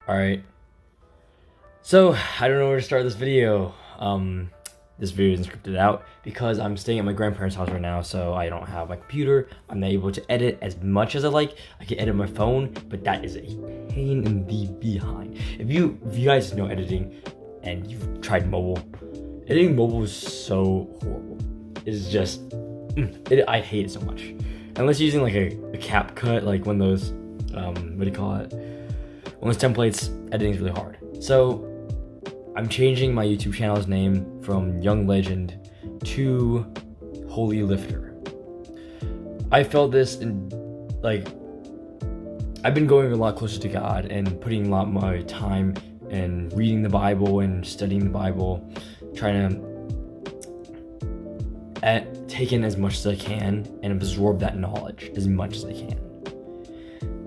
Alright, so I don't know where to start this video. This video isn't scripted out because I'm staying at my grandparents' house right now, so I don't have my computer. I'm not able to edit as much as I like. I can edit my phone, but that is a pain in the behind. If you guys know editing and you've tried mobile, editing mobile is so horrible. It's just, I hate it so much. Unless you're using like a CapCut, like one of those, what do you call it? One of those templates, editing is really hard. So I'm changing my YouTube channel's name from Young Legend to Holy Lifter. I felt this in, like, I've been going a lot closer to God and putting a lot more time in reading the Bible and studying the Bible, trying to take in as much as I can and absorb that knowledge as much as I can.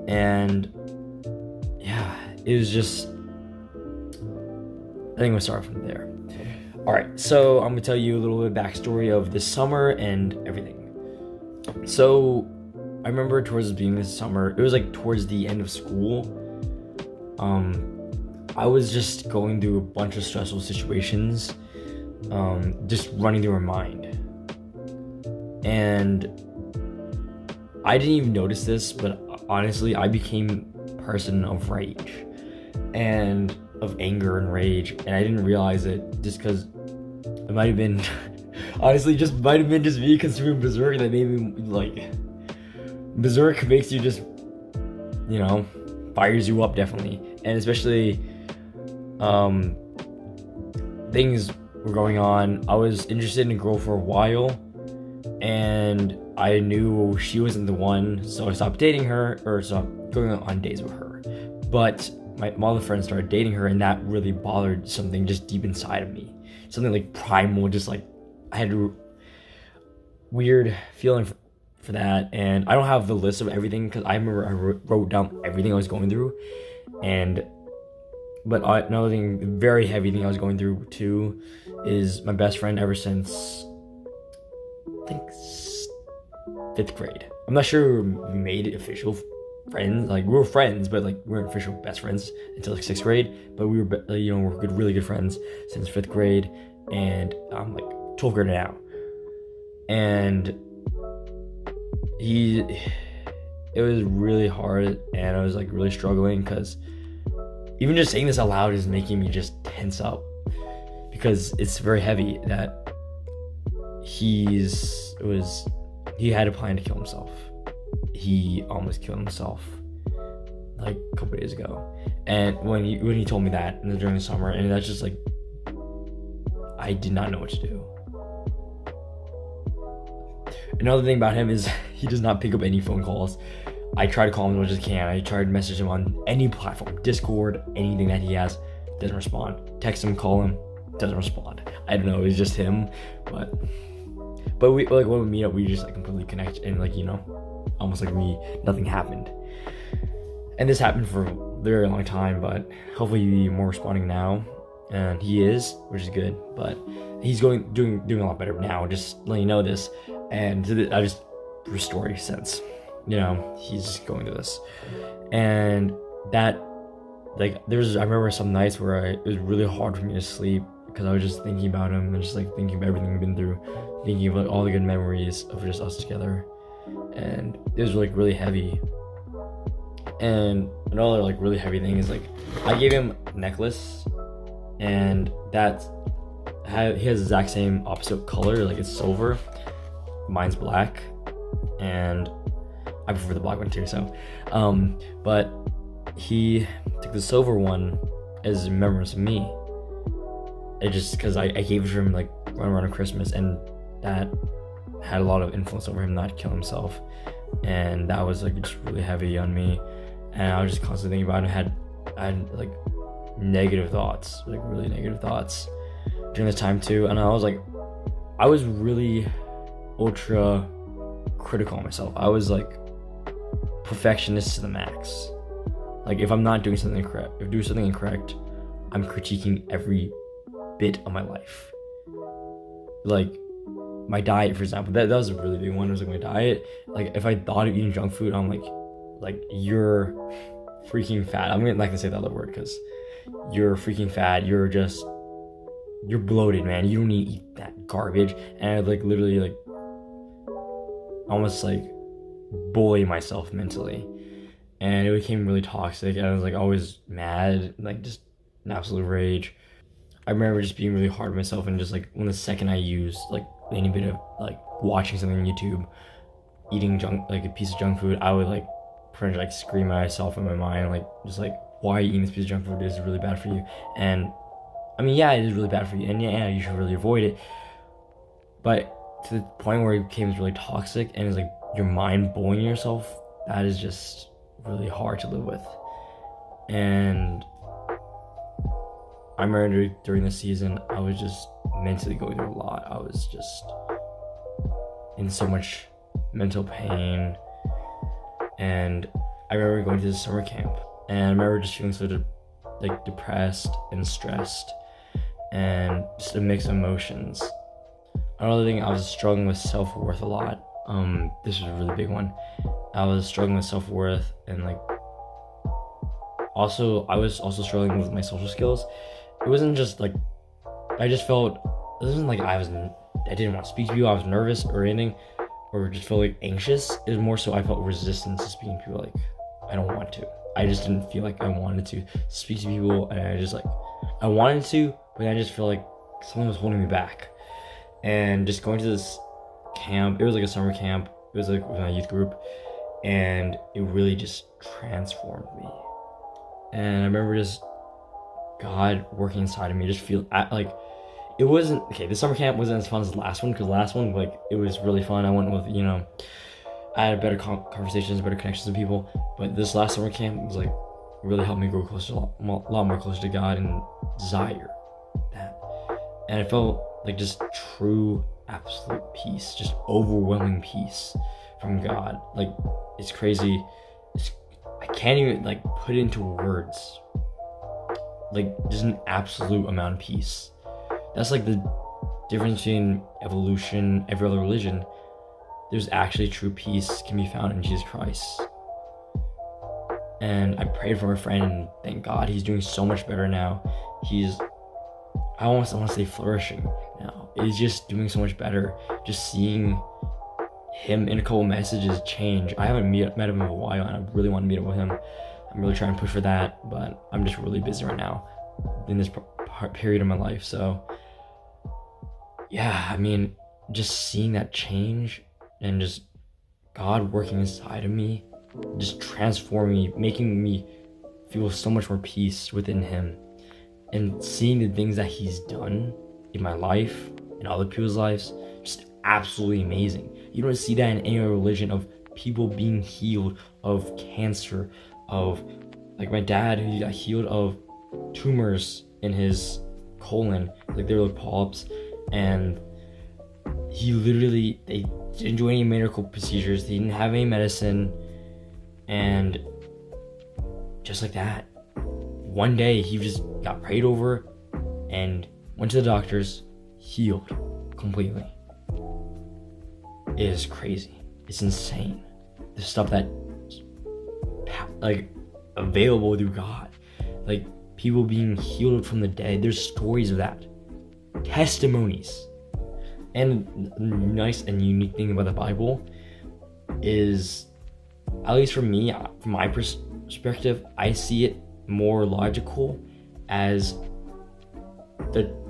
And yeah, it was just, I think we'll start from there. Alright, so I'm gonna tell you a little bit of backstory of this summer and everything. So I remember towards the beginning of the summer, it was like towards the end of school, I was just going through a bunch of stressful situations, just running through my mind. And I didn't even notice this, but honestly, I became a person of rage and of anger and rage, and I didn't realize it just because it might have been honestly just might have been just me consuming Berserk that made me, like, Berserk makes you just, you know, fires you up definitely. And especially things were going on. I was interested in a girl for a while and I knew she wasn't the one, so I stopped dating her, or stopped going on dates with her. But my other friends started dating her, and that really bothered something just deep inside of me. Something like primal, just like I had a weird feeling for that. And I don't have the list of everything because I remember I wrote down everything I was going through. But another thing, very heavy thing I was going through too, is my best friend ever since I think 5th grade. I'm not sure we made it official friends, like we were friends, but like we weren't official best friends until like 6th grade. But we were, you know, we're good, really good friends since 5th grade, and I'm like 12th grade now. And it was really hard, and I was like really struggling because even just saying this out loud is making me just tense up because it's very heavy that he had a plan to kill himself. He almost killed himself like a couple days ago. And when he told me that during the summer, and that's just like, I did not know what to do. Another thing about him is he does not pick up any phone calls. I try to call him as much as I can. I try to message him on any platform, Discord, anything that he has, doesn't respond. Text him, call him, doesn't respond. I don't know, it's just him, but we, like, when we meet up, we just like completely connect, and like, you know, almost like nothing happened. And this happened for a very long time, but hopefully he'll be more responding now, and he is, which is good. But he's doing a lot better now, just letting you know this. And I just restore his sense, you know, he's just going through this. And that, like, I remember some nights where it was really hard for me to sleep because I was just thinking about him and just like thinking about everything we've been through, thinking about all the good memories of just us together. And it was like really heavy. And another like really heavy thing is, like, I gave him a necklace, and he has the exact same opposite color, like it's silver, mine's black, and I prefer the black one too. So but he took the silver one as a remembrance of me. It just because I gave it to him like right around Christmas, and that had a lot of influence over him not to kill himself, and that was like just really heavy on me. And I was just constantly thinking about it. I had like negative thoughts, like really negative thoughts during this time too. And I was really ultra critical on myself. I was like perfectionist to the max. Like, if I'm not doing something incorrect, if I do something incorrect, I'm critiquing every bit of my life. Like my diet, for example, that was a really big one. It was like my diet. Like, if I thought of eating junk food, I'm like you're freaking fat. I'm not gonna say the other word because you're freaking fat. You're bloated, man. You don't need to eat that garbage. And I like literally like almost like bully myself mentally, and it became really toxic. And I was like always mad, like just an absolute rage. I remember just being really hard on myself, and just like when the second I used like any bit of like watching something on YouTube, eating junk, like a piece of junk food, I would like pretty much like scream at myself in my mind, like just like, why are you eating this piece of junk food? This is really bad for you. And I mean, yeah, it is really bad for you, and yeah, you should really avoid it. But to the point where it became really toxic, and it's like your mind bullying yourself, that is just really hard to live with. And I remember during the season, I was just mentally going through a lot. I was just in so much mental pain. And I remember going to the summer camp, and I remember just feeling so like depressed and stressed, and just a mix of emotions. Another thing, I was struggling with self-worth a lot. This was a really big one. I was struggling with self-worth, and like I was also struggling with my social skills. It wasn't just like I just felt, it wasn't like I didn't want to speak to people, I was nervous or anything, or just felt like anxious. It was more so I felt resistance to speaking to people. Like I don't want to. I just didn't feel like I wanted to speak to people, and I just like I wanted to, but I just felt like something was holding me back. And just going to this camp, it was like a summer camp. It was like with my youth group, and it really just transformed me. And I remember just God working inside of me. Just feel like it wasn't okay. The summer camp wasn't as fun as the last one, because the last one, like, it was really fun. I went with, I had better conversations, better connections with people. But this last summer camp was like really helped me grow closer, a lot more closer to God, and desire that. And I felt like just true, absolute peace, just overwhelming peace from God. Like, it's crazy. I can't even like put it into words. Like, just an absolute amount of peace. That's like the difference between evolution, every other religion. There's actually true peace can be found in Jesus Christ. And I prayed for my friend, and thank God he's doing so much better now. I want to say flourishing now. He's just doing so much better. Just seeing him in a couple messages change. I haven't met him in a while, and I really want to meet up with him. I'm really trying to push for that, but I'm just really busy right now in this period of my life. So yeah, I mean, just seeing that change, and just God working inside of me, just transforming me, making me feel so much more peace within him, and seeing the things that he's done in my life and other people's lives, just absolutely amazing. You don't see that in any other religion, of people being healed of cancer, of like my dad, who got healed of tumors in his colon, like they were like polyps, and they didn't do any medical procedures, they didn't have any medicine, and just like that, one day he just got prayed over and went to the doctors, healed completely. It is crazy. It's insane. The stuff that like available through God, like people being healed from the dead. There's stories of that, testimonies. And the nice and unique thing about the Bible is, at least for me, from my perspective, I see it more logical as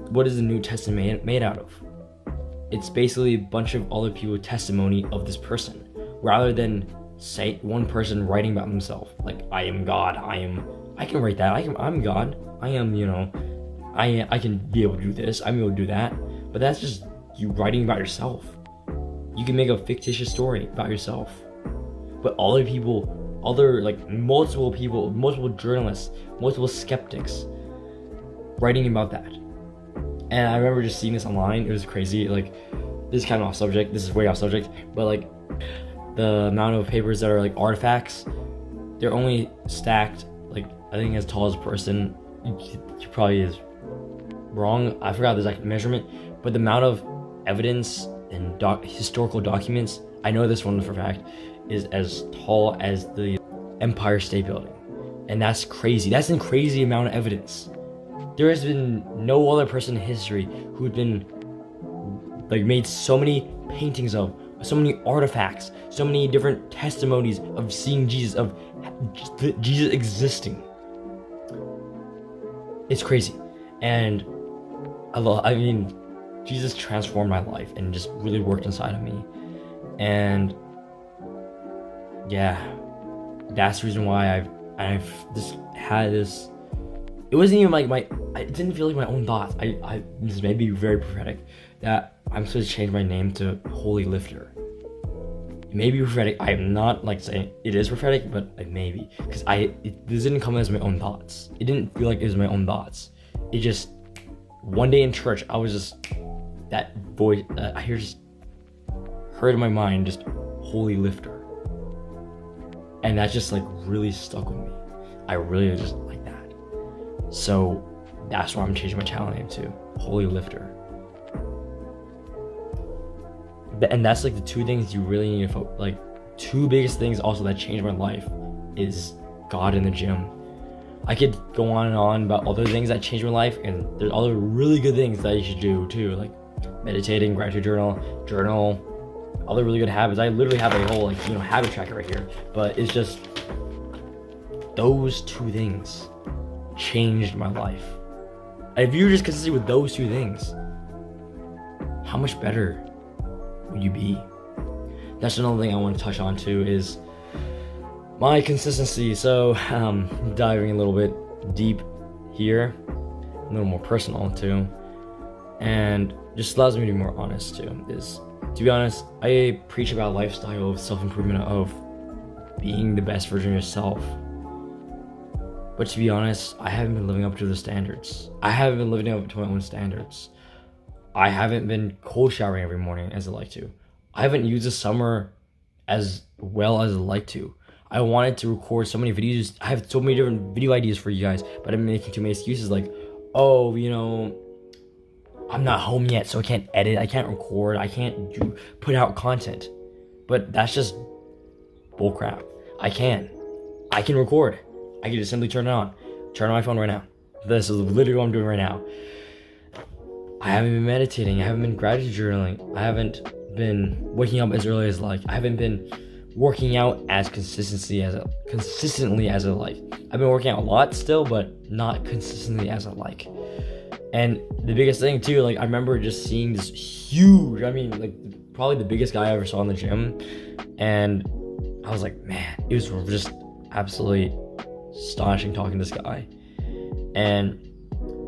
what is the New Testament made out of? It's basically a bunch of other people's testimony of this person, rather than say one person writing about himself. Like, I am God, I can write that, I'm God, I am, I can be able to do this, I'm able to do that. But that's just you writing about yourself. You can make a fictitious story about yourself, but multiple people, multiple journalists, multiple skeptics writing about that. And I remember just seeing this online. It was crazy. Like, this is kind of off subject, this is way off subject, but like the amount of papers that are like artifacts, they're only stacked like, I think, as tall as a person. He probably is wrong, I forgot the exact measurement, but the amount of evidence and historical documents, I know this one for a fact, is as tall as the Empire State Building. And that's crazy. That's a crazy amount of evidence. There has been no other person in history who'd been like made so many paintings of, so many artifacts, so many different testimonies of seeing Jesus, of Jesus existing. It's crazy. And I mean, Jesus transformed my life and just really worked inside of me. And yeah, that's the reason why I've just had this. It wasn't even like it didn't feel like my own thoughts. This may be very prophetic that I'm supposed to change my name to Holy Lifter. It may be prophetic. I am not like saying it is prophetic, but it may be, because this didn't come as my own thoughts. It didn't feel like it was my own thoughts. It just, one day in church, I was just, that voice I heard in my mind, just Holy Lifter. And that just like really stuck with me. I really just like that. So that's why I'm changing my channel name to Holy Lifter. And that's like the two things you really need to focus. Like, two biggest things also that changed my life is God and the gym. I could go on and on about other things that changed my life, and there's other really good things that you should do too, like meditating, gratitude journal, other really good habits. I literally have a whole habit tracker right here, but it's just those two things changed my life. If you're just consistent with those two things, how much better would you be? That's another thing I want to touch on too, is my consistency. So diving a little bit deep here, a little more personal too, and just allows me to be more honest too, is, to be honest, I preach about a lifestyle of self-improvement, of being the best version of yourself. But to be honest, I haven't been living up to the standards. I haven't been living up to my own standards. I haven't been cold showering every morning as I like to. I haven't used the summer as well as I like to. I wanted to record so many videos. I have so many different video ideas for you guys, but I'm making too many excuses like, oh, I'm not home yet, so I can't edit, I can't record, I can't put out content. But that's just bullcrap. I can record. I can just simply turn on my phone right now. This is literally what I'm doing right now. I haven't been meditating. I haven't been gratitude journaling. I haven't been waking up as early as I like. I haven't been working out as consistently as I like. I've been working out a lot still, but not consistently as I like. And the biggest thing too, like, I remember just seeing this huge, probably the biggest guy I ever saw in the gym, and I was like, man, it was just absolutely astonishing talking to this guy. And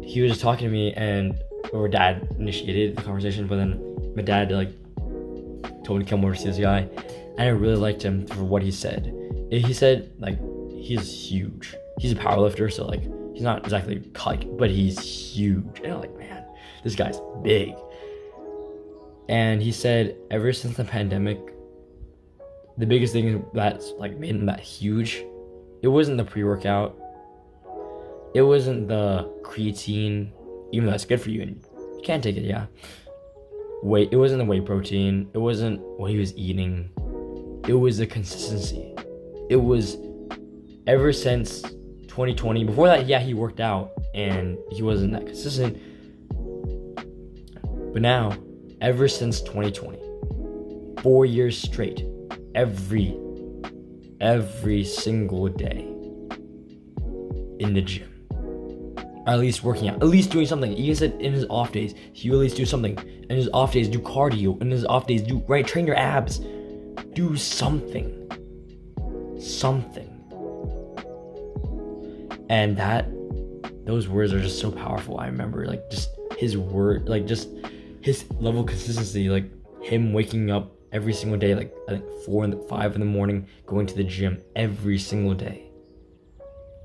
he was just talking to me, and our dad initiated the conversation, but then my dad told me to come over to see this guy, and I really liked him for what he said. He said, like, he's huge. He's a powerlifter, so like, he's not exactly cut, but he's huge. And I'm like, man, this guy's big. And he said, ever since the pandemic, the biggest thing that's like made him that huge, it wasn't the pre-workout, it wasn't the creatine, even though that's good for you and you can't take it, yeah. It wasn't the whey protein, it wasn't what he was eating, it was the consistency. It was ever since 2020. Before that, yeah, he worked out and he wasn't that consistent. But now, ever since 2020, 4 years straight, every single day in the gym, or at least working out, at least doing something. He said in his off days, he will at least do something. In his off days, do cardio. In his off days, train your abs. Do something. And those words are just so powerful. I remember, like, just his word, like, just his level of consistency, like him waking up every single day, like I think 4 and 5 in the morning, going to the gym every single day.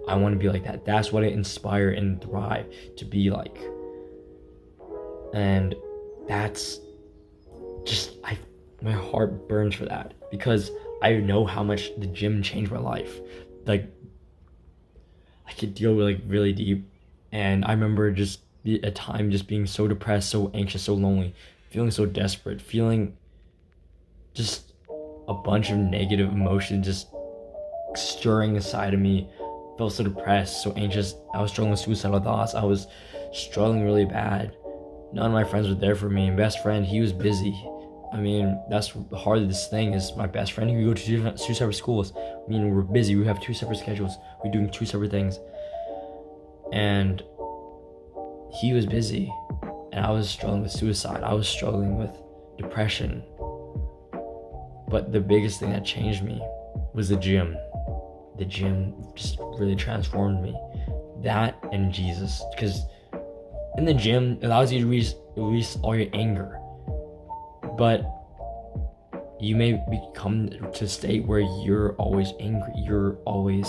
I want to be like that. That's what I inspire and thrive to be like. And that's just, my heart burns for that, because I know how much the gym changed my life. Like, I could deal with, like, really deep, and I remember just a time just being so depressed, so anxious, so lonely, feeling so desperate, feeling just a bunch of negative emotions just stirring inside of me. Felt felt so depressed, so anxious. I was struggling with suicidal thoughts. I was struggling really bad. None of my friends were there for me. And best friend, he was busy. I mean, that's the hardest thing is my best friend. We go to two separate schools. I mean, we're busy. We have 2 separate schedules. We're doing 2 separate things. And he was busy. And I was struggling with suicide. I was struggling with depression. But the biggest thing that changed me was the gym. The gym just really transformed me. That and Jesus. Because in the gym, it allows you to release all your anger. But you may become to a state where you're always angry. You're always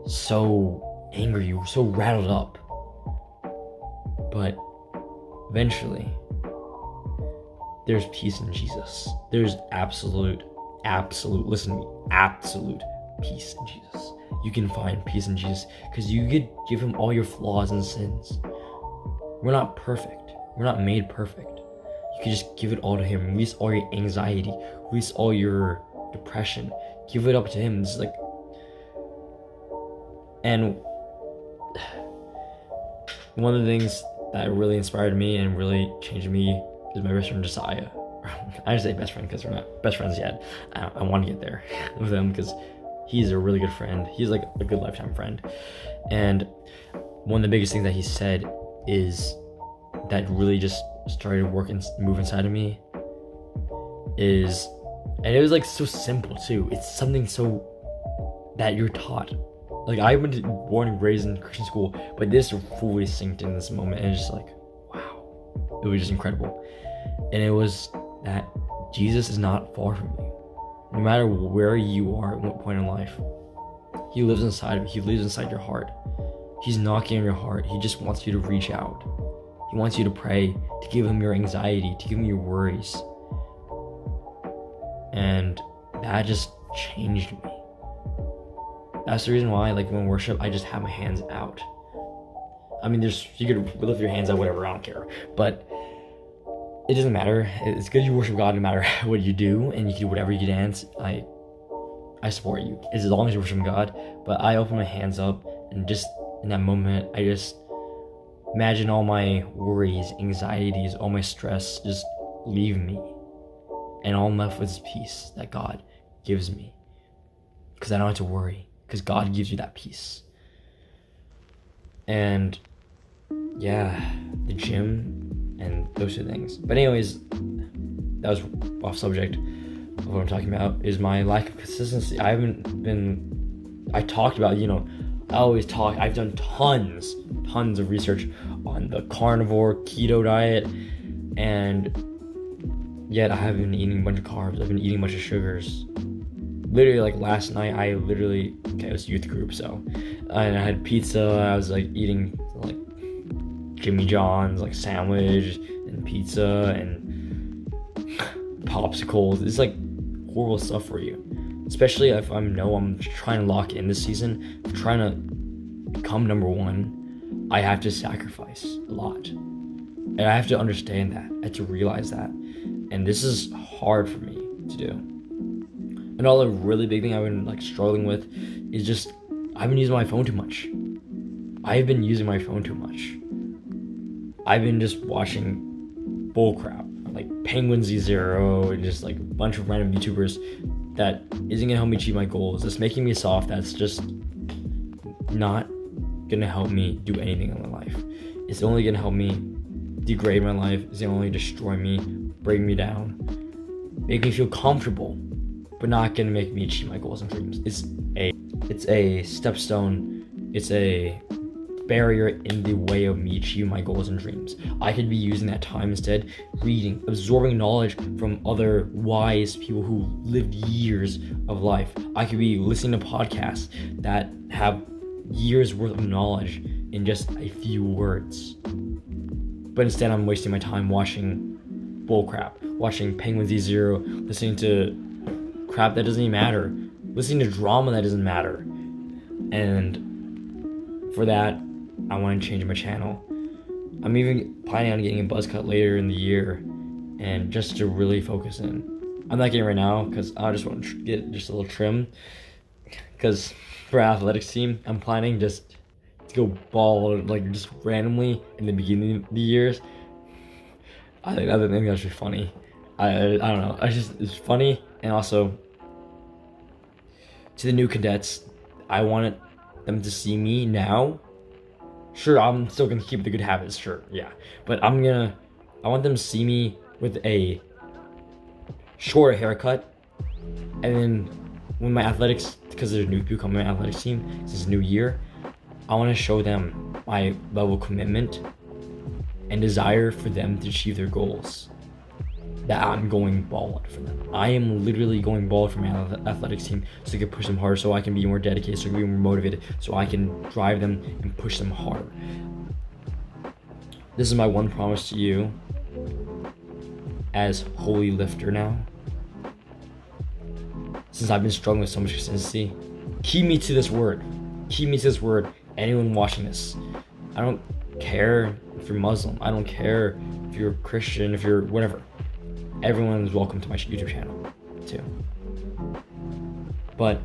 so angry. You're so rattled up. But eventually, there's peace in Jesus. There's absolute, listen to me, absolute peace in Jesus. You can find peace in Jesus because you could give him all your flaws and sins. We're not perfect. We're not made perfect. You can just give it all to him. Release all your anxiety. Release all your depression. Give it up to him. It's like, and one of the things that really inspired me and really changed me is my best friend Josiah. I just say best friend because we're not best friends yet. I want to get there with him because he's a really good friend. He's like a good lifetime friend. And one of the biggest things that he said is that really just started move inside of me is, and it was like so simple too. It's something so that you're taught. Like I went to born and raised in Christian school, but this fully synced in this moment, and it's just like, wow, it was just incredible. And it was that Jesus is not far from you. No matter where you are at what point in life, he lives inside of you. He lives inside your heart. He's knocking on your heart. He just wants you to reach out. He wants you to pray, to give him your anxiety, to give him your worries. And that just changed me. That's the reason why, like, when worship, I just have my hands out. I mean, you could lift your hands out, whatever, I don't care. But it doesn't matter. It's good you worship God no matter what you do, and you can do whatever you dance. I support you as long as you worship God. But I open my hands up, and just in that moment, I just imagine all my worries, anxieties, all my stress just leave me, and all I'm left with is peace that God gives me, because I don't have to worry, because God gives you that peace. And yeah, the gym and those 2 things. But anyways, that was off subject of what I'm talking about, is my lack of consistency. I talked about, I always talk, I've done tons of research on the carnivore keto diet, and yet I haven't been eating a bunch of carbs. I've been eating a bunch of sugars. Literally, like last night, it was youth group, and I had pizza. I was like eating like Jimmy John's like sandwich and pizza and popsicles. It's like horrible stuff for you, especially if I'm trying to lock in this season. I'm trying to become number 1. I have to sacrifice a lot, and I have to understand that. I have to realize that, and this is hard for me to do. Another really big thing I've been like struggling with is just I've been using my phone too much. I've been using my phone too much. I've been just watching bullcrap like Penguin Z0 and just like a bunch of random YouTubers that isn't gonna help me achieve my goals. It's making me soft. That's just not gonna help me do anything in my life. It's only gonna help me degrade my life. It's gonna only destroy me, bring me down, make me feel comfortable, but not gonna make me achieve my goals and dreams. It's a stepstone. It's a barrier in the way of me achieving my goals and dreams. I could be using that time instead, reading, absorbing knowledge from other wise people who lived years of life. I could be listening to podcasts that have years worth of knowledge in just a few words. But instead I'm wasting my time watching bullcrap, watching Penguin Z0, listening to crap that doesn't even matter, listening to drama that doesn't matter. And for that, I want to change my channel. I'm even planning on getting a buzz cut later in the year, and just to really focus in. I'm not getting right now because I just want to get just a little trim. Because for our athletics team, I'm planning just to go bald like just randomly in the beginning of the years. I think that's just funny. I don't know. It's funny, and also to the new cadets, I wanted them to see me now. Sure, I'm still gonna keep the good habits, sure, yeah. But I want them to see me with a short haircut, and then when my athletics, because there's new people coming to my athletics team, this is a new year, I want to show them my level of commitment and desire for them to achieve their goals. That I'm going bald for them. I am literally going bald for my athletics team so I can push them harder, so I can be more dedicated, so I can be more motivated, so I can drive them and push them harder. This is my one promise to you as holy lifter now. Since I've been struggling with so much consistency, keep me to this word. Keep me to this word. Anyone watching this, I don't care if you're Muslim. I don't care if you're Christian, if you're whatever. Everyone is welcome to my YouTube channel too. But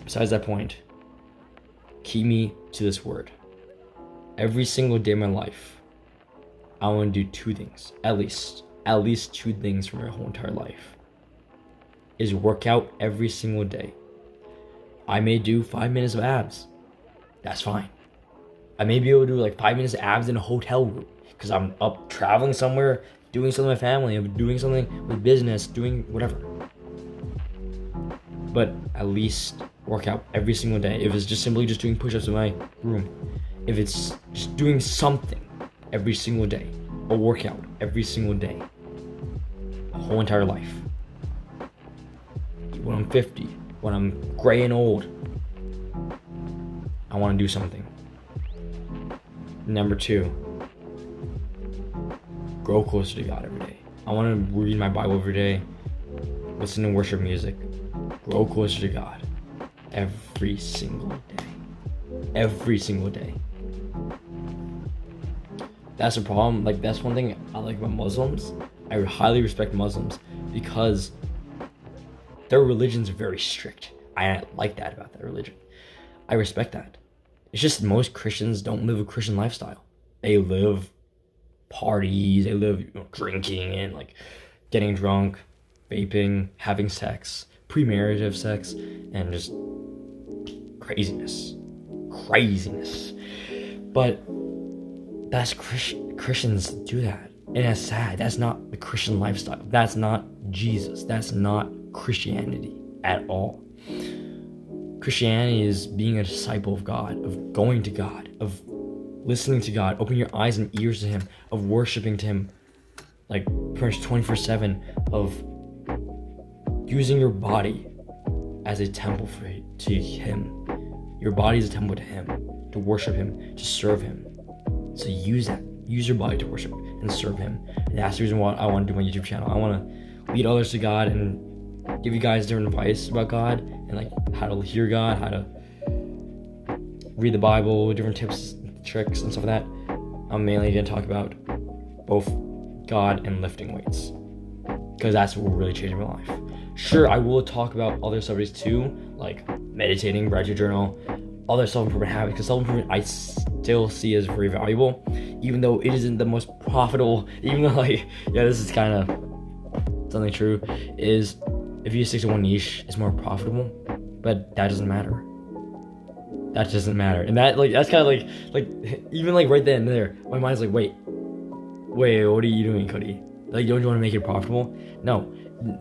besides that point, keep me to this word. Every single day of my life, I want to do two things, at least two things for my whole entire life. Is work out every single day. I may do 5 minutes of abs. That's fine. I may be able to do like 5 minutes of abs in a hotel room because I'm up traveling somewhere, doing something with my family, I'm doing something with business, doing whatever. But at least work out every single day. If it's just simply just doing push-ups in my room, if it's just doing something every single day, a workout every single day, a whole entire life. When I'm 50, when I'm gray and old, I want to do something. Number 2, grow closer to God every day. I want to read my Bible every day, listen to worship music, grow closer to God every single day. Every single day. That's a problem. Like, that's one thing I like about Muslims. I highly respect Muslims because their religions are very strict. I like that about that religion. I respect that. It's just most Christians don't live a Christian lifestyle. They live parties, they live drinking and like getting drunk, vaping, having sex, premarital sex, and just craziness. But that's Christians do that. And that's sad. That's not the Christian lifestyle. That's not Jesus. That's not Christianity at all. Christianity is being a disciple of God, of going to God, of listening to God, opening your eyes and ears to Him, of worshiping to Him, like pretty much 24/7, of using your body as a temple to Him. Your body is a temple to Him, to worship Him, to serve Him. So use that. Use your body to worship and serve Him. And that's the reason why I want to do my YouTube channel. I want to lead others to God and give you guys different advice about God and like how to hear God, how to read the Bible, different tips, tricks, and stuff like that. I'm mainly going to talk about both God and lifting weights because that's what really changed my life. Sure, I will talk about other subjects too, like meditating, gratitude journal, other self-improvement habits, because self-improvement I still see as very valuable, even though it isn't the most profitable, even though like, yeah, this is kind of something true, is if you stick to one niche, it's more profitable, but that doesn't matter. That doesn't matter. And that's kind of like even like right then and there, my mind's like, wait, what are you doing, Cody? Like, don't you want to make it profitable? No.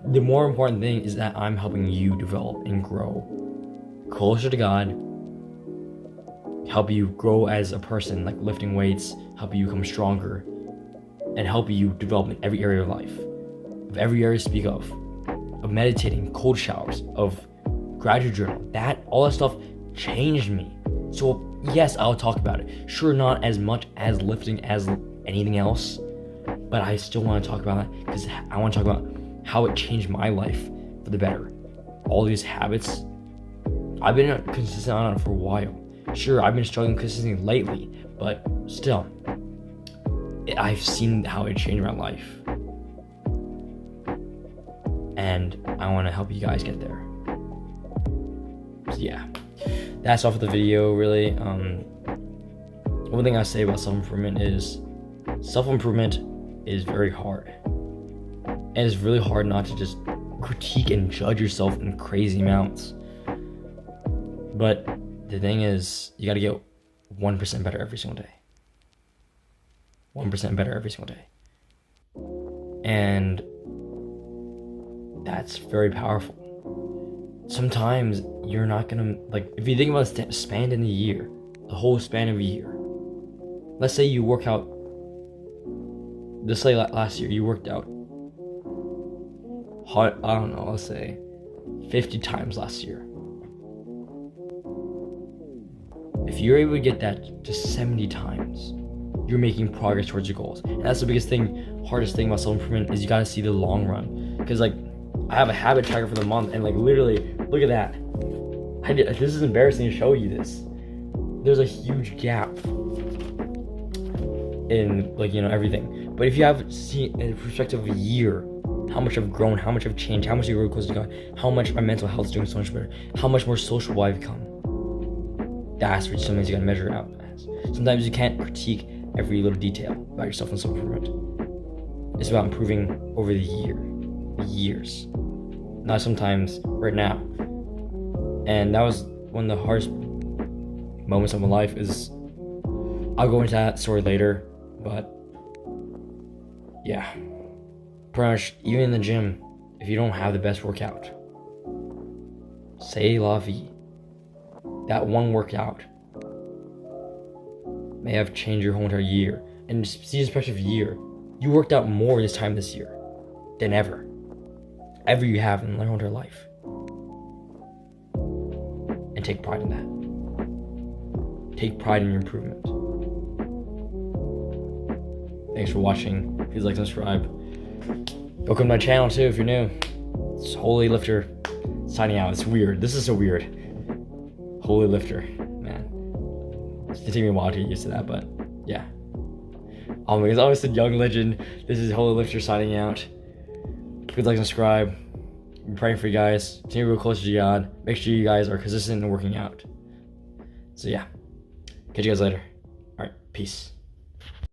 The more important thing is that I'm helping you develop and grow closer to God, help you grow as a person, like lifting weights, help you become stronger, and help you develop in every area of life, of every area to speak of meditating, cold showers, of gratitude journal. All that stuff changed me. So yes, I'll talk about it. Sure, not as much as lifting as anything else, but I still want to talk about that because I want to talk about how it changed my life for the better. All these habits, I've been consistent on it for a while. Sure, I've been struggling consistently lately, but still, I've seen how it changed my life. and I want to help you guys get there. So yeah, that's all for the video, really. One thing I say about self-improvement is very hard. And it's really hard not to just critique and judge yourself in crazy amounts. But the thing is, you gotta get 1% better every single day. 1% better every single day. And that's very powerful. Sometimes you're not gonna, like, if you think about the span in a year, the whole span of a year. Let's say you work out, just say last year, you worked out, I don't know, let's say 50 times last year. If you're able to get that to 70 times, you're making progress towards your goals. And that's the biggest thing, hardest thing about self-improvement is you gotta see the long run. Because like, I have a habit tracker for the month, and like literally, look at that. This is embarrassing to show you this. There's a huge gap in, like, you know, everything. But if you have seen in perspective of a year, how much I've grown, how much I've changed, how much you're really close to God, how much my mental health is doing so much better, how much more sociable I've become. That's what sometimes you gotta measure out as. Sometimes you can't critique every little detail about yourself and self-improvement. It's about improving over the years. Not sometimes, right now. And that was one of the hardest moments of my life. Is I'll go into that story later, but yeah. Pretty much, even in the gym, if you don't have the best workout, c'est la vie. That one workout may have changed your whole entire year. And see this perspective year, you worked out more this year than ever you have in your whole entire life. And take pride in that. Take pride in your improvement. Thanks for watching. Please like and subscribe. Welcome to my channel too if you're new. It's Holy Lifter signing out. It's weird. This is so weird. Holy Lifter, man. It's taking me a while to get used to that, but yeah. It's always a young legend. This is Holy Lifter signing out. Please like and subscribe. I'm praying for you guys. Continue to grow closer to God. Make sure you guys are consistent in working out. So yeah. Catch you guys later. Alright, peace.